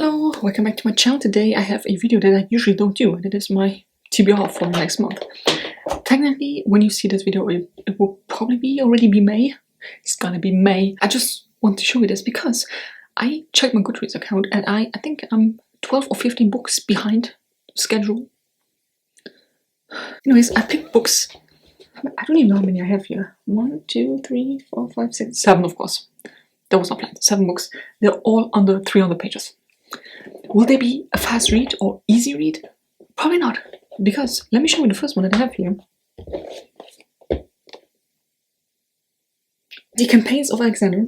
Hello, welcome back to my channel. Today I have a video that I usually don't do, and it is my TBR for next month. Technically, when you see this video, it will probably already be May. It's gonna be May. I just want to show you this because I checked my Goodreads account and I think I'm 12 or 15 books behind schedule. Anyways, I picked books. I don't even know how many I have here. 1, 2, 3, 4, 5, 6, 7, of course. That was not planned. 7 books. They're all under 300 pages. Will they be a fast read or easy read? Probably not, because let me show you the first one that I have here. The Campaigns of Alexander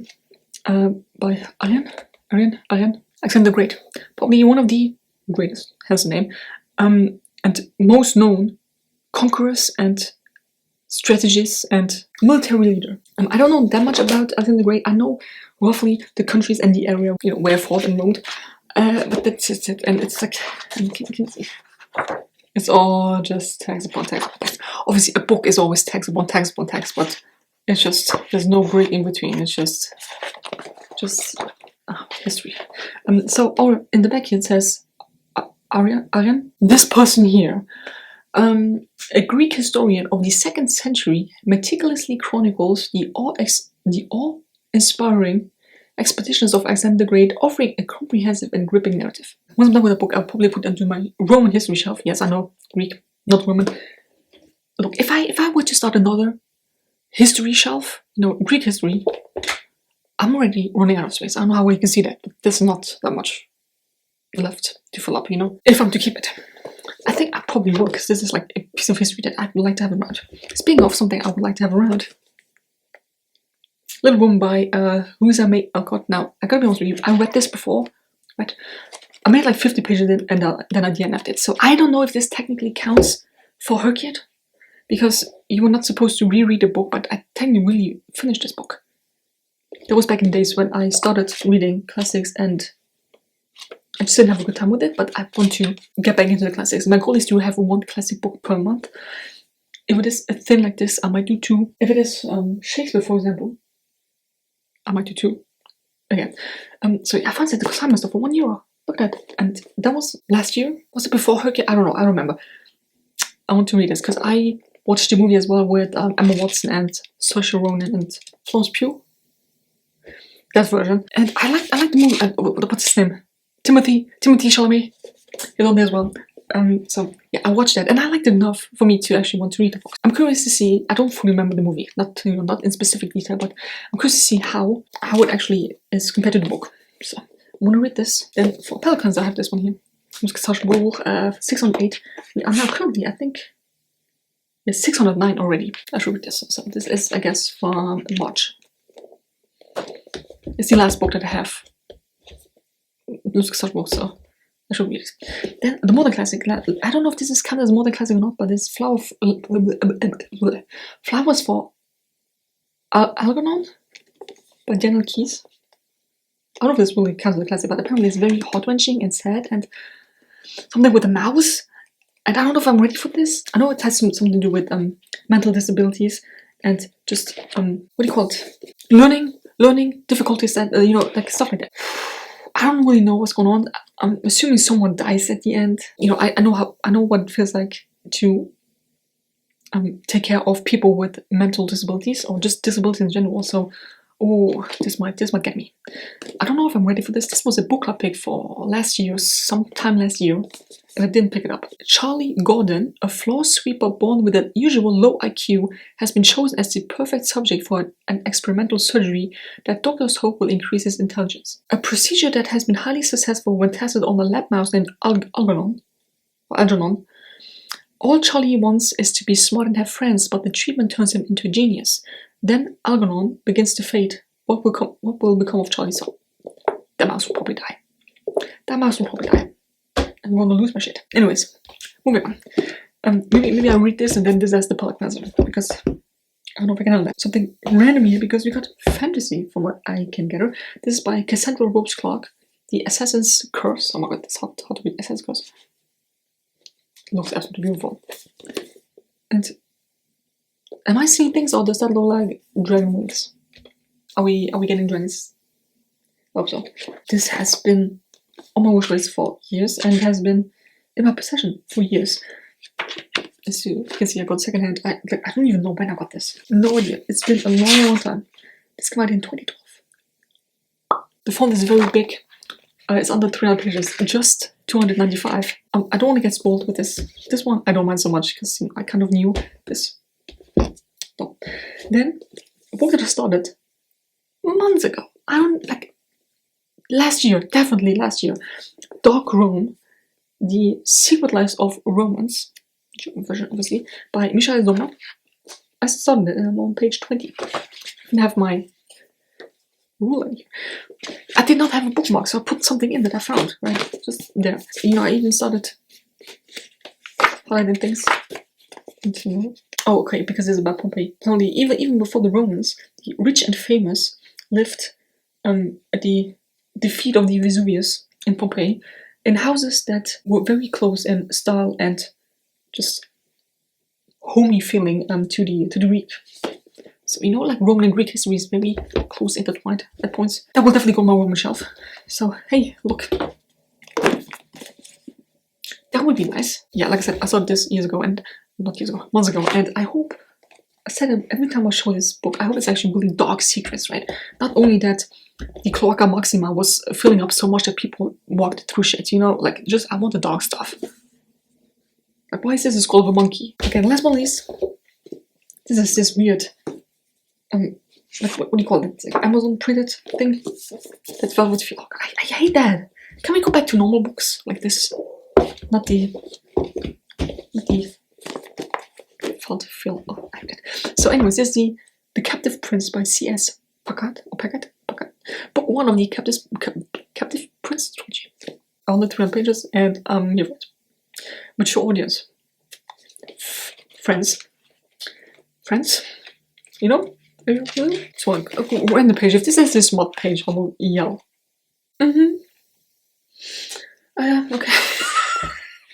by Alexander the Great. Probably one of the greatest, hence the name, and most known conquerors and strategist and military leader. I don't know that much about Alexander the Great. I know roughly the countries and the area, where fought and roamed. But that's just it, and it's like, you can see, it's all just text upon text upon text. Obviously, a book is always text upon text upon text, but it's just, there's no break in between. It's just history. So, in the back here it says, Arian, this person here, a Greek historian of the 2nd century, meticulously chronicles the awe-inspiring expeditions of Alexander the Great, offering a comprehensive and gripping narrative. Once I'm done with the book, I'll probably put it onto my Roman history shelf. Yes, I know, Greek, not Roman. Look, if I were to start another history shelf, Greek history, I'm already running out of space. I don't know how well you can see that, but there's not that much left to fill up, if I'm to keep it. I think I probably will, because this is like a piece of history that I would like to have around. Speaking of something I would like to have around, Little Woman by Louisa May Alcott. Now, I gotta be honest with you, I read this before, right? I made like 50 pages in, and then I DNF'd it. So I don't know if this technically counts for her yet, because you were not supposed to reread the book, but I technically really finished this book. That was back in the days when I started reading classics and I just didn't have a good time with it, but I want to get back into the classics. My goal is to have 1 classic book per month. If it is a thing like this, I might do 2. If it is Shakespeare, for example, I might do 2 again. So I found that the Simon stuff for €1. Look at that. And that was last year? Was it before Hercules? I don't know. I don't remember. I want to read this because I watched the movie as well with Emma Watson and Saoirse Ronan and Florence Pugh. That version. And I like the movie. What's his name? Timothy Chalamet. He's on there as well. So yeah, I watched that and I liked it enough for me to actually want to read the book. I'm curious to see, I don't fully remember the movie, not in specific detail, but I'm curious to see how it actually is compared to the book. So I'm gonna read this. Then for Pelicans I have this one here. 608. We are now currently, I think, 609 already. I should read this. So this is, I guess, from March. It's the last book that I have. So I should read it. Then the modern classic. I don't know if this is counted as modern classic or not, but it's Flowers for Algernon by Daniel Keyes. I don't know if this really counts as a classic, but apparently it's very heart-wrenching and sad and something with a mouse. And I don't know if I'm ready for this. I know it has something to do with mental disabilities and just what do you call it? Learning difficulties that like stuff like that. I don't really know what's going on. I'm assuming someone dies at the end. I know what it feels like to take care of people with mental disabilities or just disabilities in general. So, this might get me. I don't know if I'm ready for this. This was a book club pick for sometime last year, and I didn't pick it up. Charlie Gordon, a floor sweeper born with an usual low IQ, has been chosen as the perfect subject for an experimental surgery that doctors hope will increase his intelligence. A procedure that has been highly successful when tested on a lab mouse named Algernon. All Charlie wants is to be smart and have friends, but the treatment turns him into a genius. Then Algernon begins to fade. What will become of Charlie's soul? That mouse will probably die. And I'm gonna lose my shit. Anyways, moving on. Maybe I'll read this and then this as the Pelican, because I don't know if I can handle that. Something random here, because we got fantasy from what I can gather. This is by Cassandra Rose Clark, The Assassin's Curse. Oh my god, it's hard to read. Assassin's Curse. It looks absolutely beautiful. And am I seeing things, or does that look like dragon wings? Are we getting dragons? I hope so. This has been on my wish list for years and has been in my possession for years. As you can see, I got secondhand. I don't even know when I got this. No idea. It's been a long, long time. This came out in 2012. The font is very big. It's under 300 pages. Just 295. I don't want to get spoiled with this. This one I don't mind so much because I kind of knew this. No. Then a book that I started months ago. I don't like last year, definitely last year. Dark Rome, The Secret Lives of Romans, version obviously, by Michael Sommer. I started it and I'm on page 20. I have my ruler here. I did not have a bookmark, so I put something in that I found, right? Just there. You know, I even started highlighting things. Oh, okay, because it's about Pompeii. Apparently, even before the Romans, the rich and famous lived at the feet of the Vesuvius in Pompeii in houses that were very close in style and just homey feeling to the Greek. So you know, like Roman and Greek history is very close intertwined at points. That will definitely go on my Roman shelf. So hey, look. That would be nice. Yeah, like I said, I saw this months ago, and I hope, I said it every time I show this book, I hope it's actually really dark secrets, right? Not only that the Cloaca Maxima was filling up so much that people walked through shit, you know, like just, I want the dark stuff. Like, why is this a skull of a monkey? Okay, last but not least, this is this weird, like, what do you call it? Like Amazon printed thing? That's velvet feel. I hate that. Can we go back to normal books like this? Not the font feel. Oh, I hate it. So anyways, this is the Captive Prince by C.S. Packard. Book 1 of the Captive Prince trilogy. Only 300 pages, and here it. Mature audience. Friends, you know? So we're in the page. If this is this mod page, I will yell. Okay.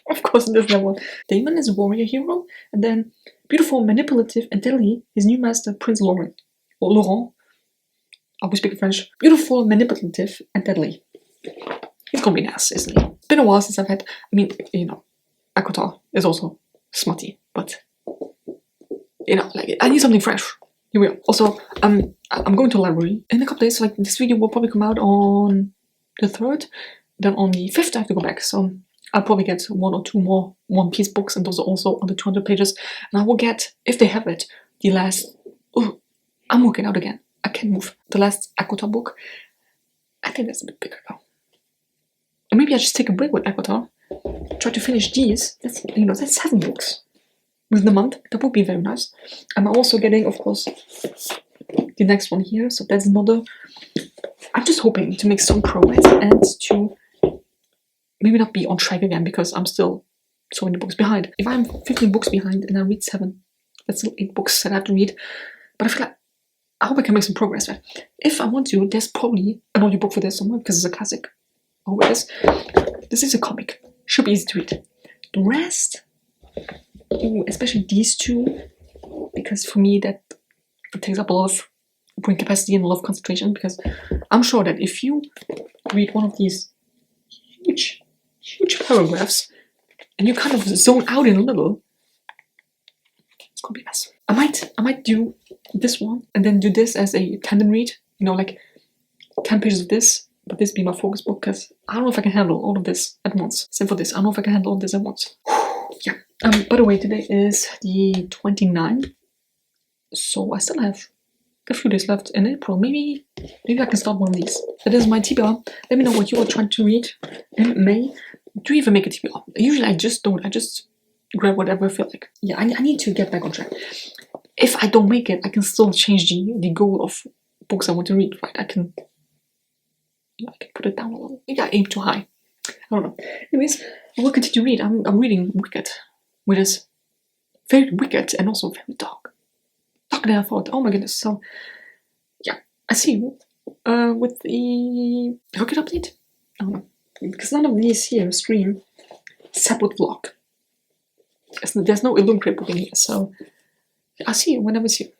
Of course, there's that one. Damon is a warrior hero, and then beautiful, manipulative, and deadly, his new master, Prince Laurent. I will speak French. Beautiful, manipulative, and deadly. He's gonna be nice, isn't he? It's been a while since I've had. I mean, you know, Akotar is also smutty, but you know, like I need something fresh. Here we are. Also, I'm going to the library in a couple days. Like this video will probably come out on the 3rd. Then on the 5th I have to go back. So I'll probably get 1 or 2 more One Piece books, and those are also under 200 pages. And I will get, if they have it, the last. Oh, I'm working out again. I can't move. The last Akotar book. I think that's a bit bigger though. And maybe I just take a break with Akotar. Try to finish these. That's 7 books within a month. That would be very nice. I'm also getting, of course, the next one here. So that's another. I'm just hoping to make some progress and to maybe not be on track again, because I'm still so many books behind. If I'm 15 books behind and I read 7, that's still 8 books that I have to read. But I feel like I hope I can make some progress. Right? If I want to, there's probably an audiobook for this somewhere because it's a classic. Oh, it is. This is a comic. Should be easy to read. The rest, especially these 2, because for me that takes up a lot of brain capacity and a lot of concentration, because I'm sure that if you read one of these huge paragraphs and you kind of zone out in a little, it's gonna be a mess. I might do this one and then do this as a tandem read, you know, like 10 pages of this, but this be my focus book, because I don't know if I can handle all of this at once. Same for this, I don't know if I can handle all of this at once. Yeah. By the way, today is the 29th, so I still have a few days left in April. Maybe I can start one of these. That is my TBR. Let me know what you are trying to read in May. Do you even make a TBR? Usually I just don't. I just grab whatever I feel like. Yeah, I need to get back on track. If I don't make it, I can still change the goal of books I want to read, right? I can put it down a little. Maybe I aim too high. I don't know. Anyways, I will continue to read. I'm reading Wicked, which is very wicked and also very dark. Darker than I thought. Oh my goodness. So, yeah. I see you with the Wicked update. I don't know. Because none of these here stream separate vlog. There's no Illuminate book in here, so I'll see you whenever I see you.